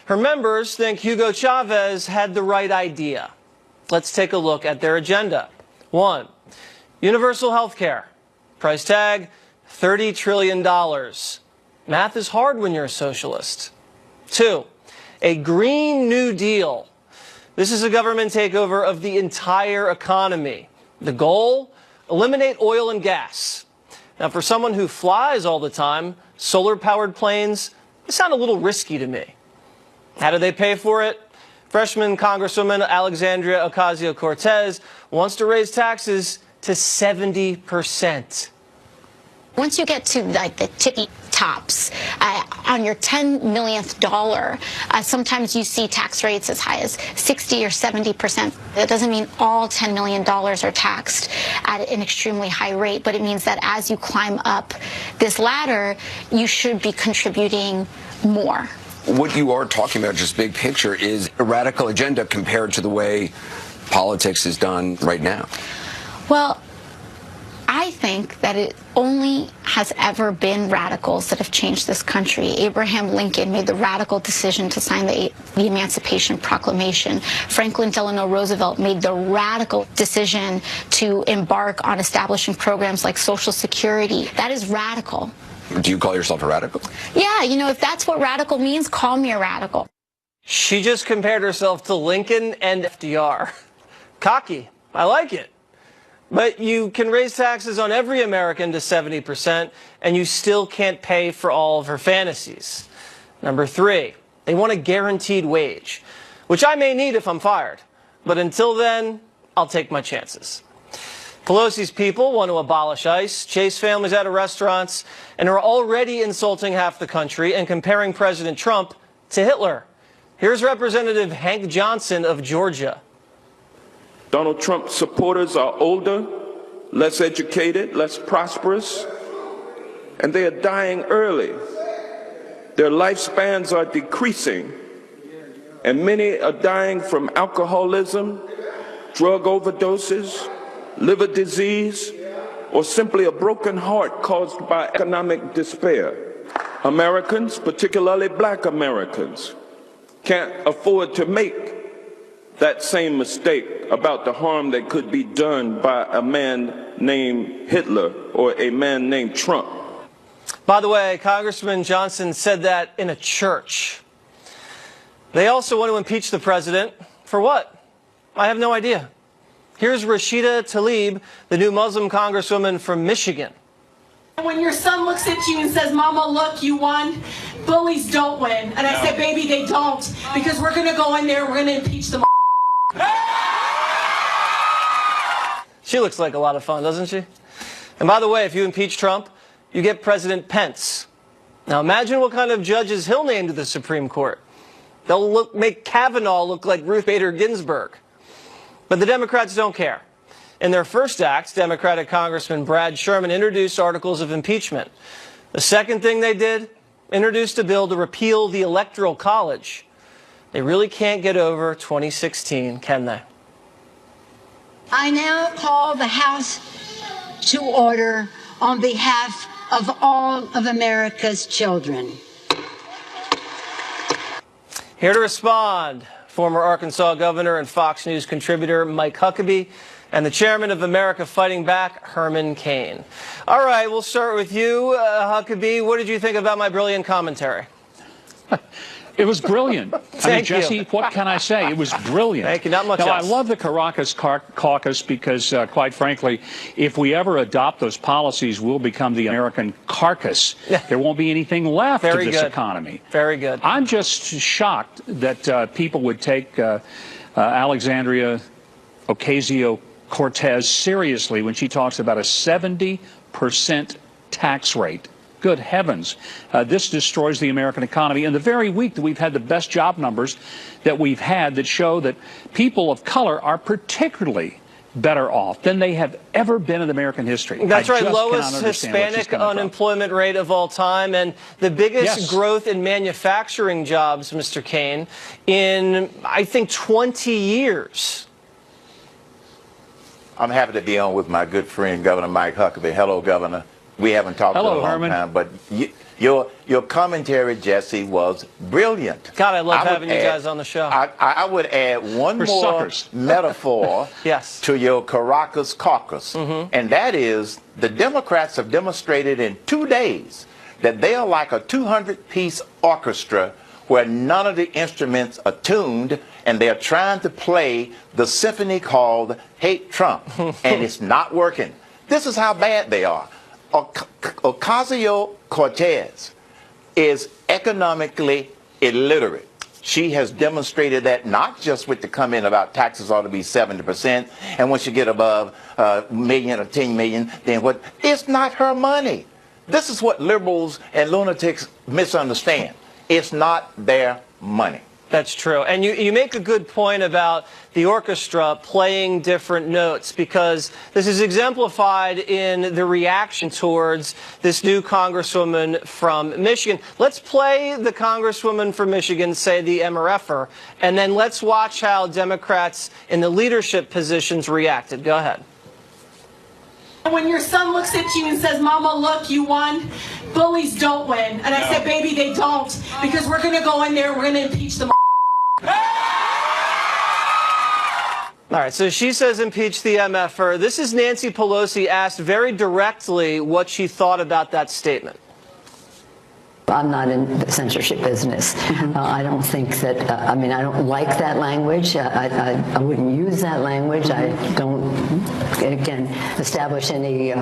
Her members think Hugo Chavez had the right idea. Let's take a look at their agenda. 1. Universal health care. Price tag, $30 trillion. Math is hard when you're a socialist. 2. A Green New Deal. This is a government takeover of the entire economy. The goal? Eliminate oil and gas. Now, for someone who flies all the time, solar-powered planes, they sound a little risky to me. How do they pay for it? Freshman Congresswoman Alexandria Ocasio Cortez wants to raise taxes to 70%. Once you get to like the tippy tops, on your 10 millionth dollar, sometimes you see tax rates as high as 60 or 70%. That doesn't mean all $10 million are taxed at an extremely high rate, but it means that as you climb up this ladder, you should be contributing more. What you are talking about, just big picture, is a radical agenda compared to the way politics is done right now. Well, I think that it only has ever been radicals that have changed this country. Abraham Lincoln made the radical decision to sign the Emancipation Proclamation. Franklin Delano Roosevelt made the radical decision to embark on establishing programs like Social Security. That is radical. Do you call yourself a radical? Yeah, you know, if that's what radical means, call me a radical. She just compared herself to Lincoln and FDR. Cocky. I like it. But you can raise taxes on every American to 70%, and you still can't pay for all of her fantasies. Number 3, they want a guaranteed wage, which I may need if I'm fired. But until then, I'll take my chances. Pelosi's people want to abolish ICE, chase families out of restaurants, and are already insulting half the country and comparing President Trump to Hitler. Here's Representative Hank Johnson of Georgia. Donald Trump supporters are older, less educated, less prosperous, and they are dying early. Their lifespans are decreasing, and many are dying from alcoholism, drug overdoses, liver disease, or simply a broken heart caused by economic despair. Americans, particularly black Americans, can't afford to make that same mistake about the harm that could be done by a man named Hitler or a man named Trump. By the way, Congressman Johnson said that in a church. They also want to impeach the president. For what? I have no idea. Here's Rashida Tlaib, the new Muslim congresswoman from Michigan. When your son looks at you and says, "Mama, look, you won," bullies don't win. And I said, "Baby, they don't, because we're going to go in there, we're going to impeach them." She looks like a lot of fun, doesn't she? And by the way, if you impeach Trump, you get President Pence. Now imagine what kind of judges he'll name to the Supreme Court. They'll make Kavanaugh look like Ruth Bader Ginsburg. But the Democrats don't care. In their first act, Democratic Congressman Brad Sherman introduced articles of impeachment. The second thing they did, introduced a bill to repeal the Electoral College. They really can't get over 2016, can they? I now call the House to order on behalf of all of America's children. Here to respond, former Arkansas governor and Fox News contributor Mike Huckabee, and the chairman of America Fighting Back, Herman Cain. All right, we'll start with you, Huckabee. What did you think about my brilliant commentary? It was brilliant. I mean, Jesse, what can I say? It was brilliant. Thank you. Not much else. I love the Caracas Caucus because, quite frankly, if we ever adopt those policies, we'll become the American carcass. There won't be anything left of this economy. Very good. I'm just shocked that people would take Alexandria Ocasio Cortez seriously when she talks about a 70% tax rate. Good heavens. This destroys the American economy. In the very week that we've had the best job numbers that we've had that show that people of color are particularly better off than they have ever been in American history. That's right. Lowest Hispanic unemployment rate of all time, and the biggest growth in manufacturing jobs, Mr. Cain, in, I think, 20 years. I'm happy to be on with my good friend, Governor Mike Huckabee. Hello, Governor. We haven't talked in a long time, but Your commentary, Jesse, was brilliant. God, I love having you guys on the show. I would add one more metaphor yes. to your Caracas caucus, and that is the Democrats have demonstrated in 2 days that they are like a 200-piece orchestra where none of the instruments are tuned, and they're trying to play the symphony called Hate Trump, and it's not working. This is how bad they are. Ocasio Cortez is economically illiterate. She has demonstrated that not just with the comment about taxes ought to be 70%, and once you get above a million or 10 million, then what? It's not her money. This is what liberals and lunatics misunderstand. It's not their money. That's true. And you make a good point about the orchestra playing different notes, because this is exemplified in the reaction towards this new congresswoman from Michigan. Let's play the congresswoman from Michigan say the MRFer, and then let's watch how Democrats in the leadership positions reacted. Go ahead. When your son looks at you and says, Mama, look, you won, bullies don't win. And I said, baby, they don't, because we're going to go in there, we're going to impeach them. All right, so she says impeach the MFer. This is Nancy Pelosi asked very directly what she thought about that statement. I'm not in the censorship business. I don't think that, I mean, I don't like that language. I wouldn't use that language. I don't, again, establish any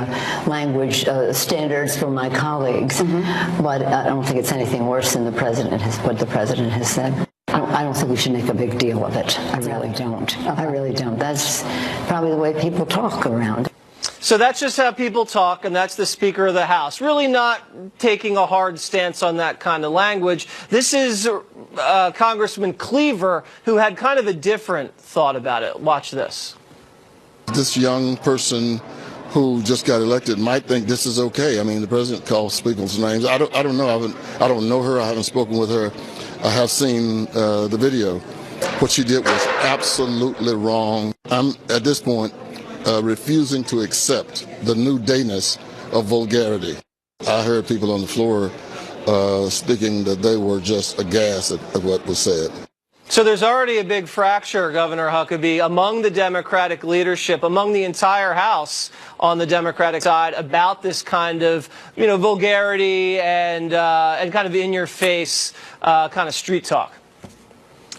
language standards for my colleagues. But I don't think it's anything worse than what the president has said. I don't think we should make a big deal of it. I really don't. I really don't. That's probably the way people talk around. So that's just how people talk, and that's the Speaker of the House. Really not taking a hard stance on that kind of language. This is Congressman Cleaver, who had kind of a different thought about it. Watch this. This young person who just got elected might think this is okay. I mean, the president calls people's names. I don't know. I don't know her. I haven't spoken with her. I have seen the video. What she did was absolutely wrong. I'm, at this point, refusing to accept the new dayness of vulgarity. I heard people on the floor speaking that they were just aghast at what was said. So there's already a big fracture, Governor Huckabee, among the Democratic leadership, among the entire House on the Democratic side about this kind of, vulgarity and kind of in-your-face kind of street talk.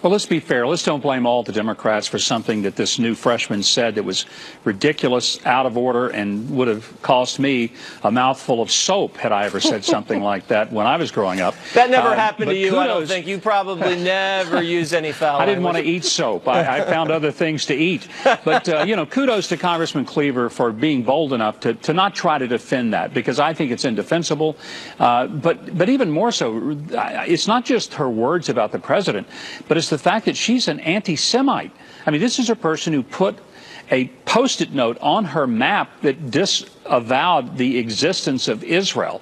Well, let's be fair. Let's don't blame all the Democrats for something that this new freshman said that was ridiculous, out of order, and would have cost me a mouthful of soap had I ever said something like that when I was growing up. That never happened to you, kudos. I don't think. You probably never used any foul I didn't language. want to eat soap. I found other things to eat. But, kudos to Congressman Cleaver for being bold enough to not try to defend that, because I think it's indefensible. But even more so, it's not just her words about the president, but it's the fact that she's an anti-Semite. I mean, this is a person who put a Post-it note on her map that disavowed the existence of Israel.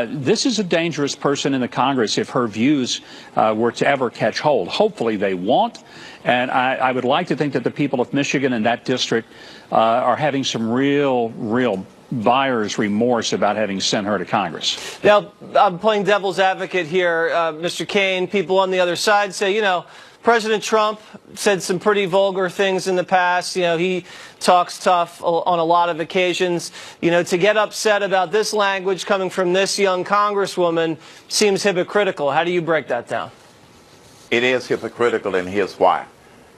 This is a dangerous person in the Congress if her views were to ever catch hold. Hopefully they won't. And I would like to think that the people of Michigan and that district are having some real buyer's remorse about having sent her to Congress. Now, I'm playing devil's advocate here, Mr. Kane. People on the other side say, President Trump said some pretty vulgar things in the past. He talks tough on a lot of occasions. To get upset about this language coming from this young congresswoman seems hypocritical. How do you break that down? It is hypocritical, and here's why.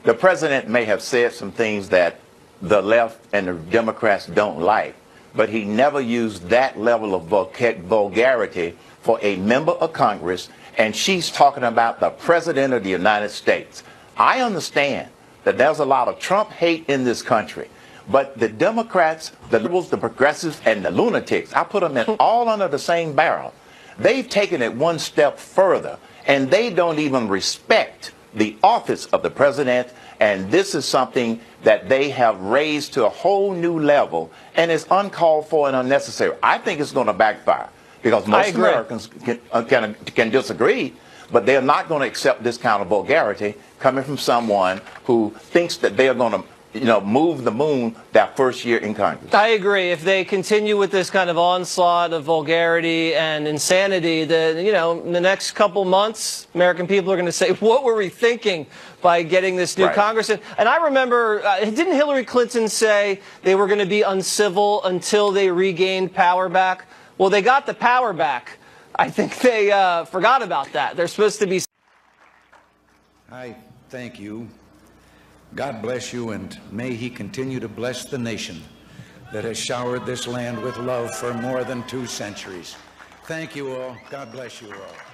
The president may have said some things that the left and the Democrats don't like, but he never used that level of vulgarity for a member of Congress, and she's talking about the President of the United States. I understand that there's a lot of Trump hate in this country, but the Democrats, the liberals, the progressives, and the lunatics, I put them in all under the same barrel. They've taken it one step further, and they don't even respect the office of the president, and this is something that they have raised to a whole new level, and it's uncalled for and unnecessary. I think it's going to backfire, because most Americans can disagree, but they're not going to accept this kind of vulgarity coming from someone who thinks that they're going to move the moon that first year in Congress. I agree. If they continue with this kind of onslaught of vulgarity and insanity, then, in the next couple months, American people are going to say, what were we thinking by getting this new Congress in? And I remember, didn't Hillary Clinton say they were going to be uncivil until they regained power back? Well, they got the power back. I think they forgot about that. They're supposed to be... I thank you. God bless you, and may he continue to bless the nation that has showered this land with love for more than 2 centuries. Thank you all. God bless you all.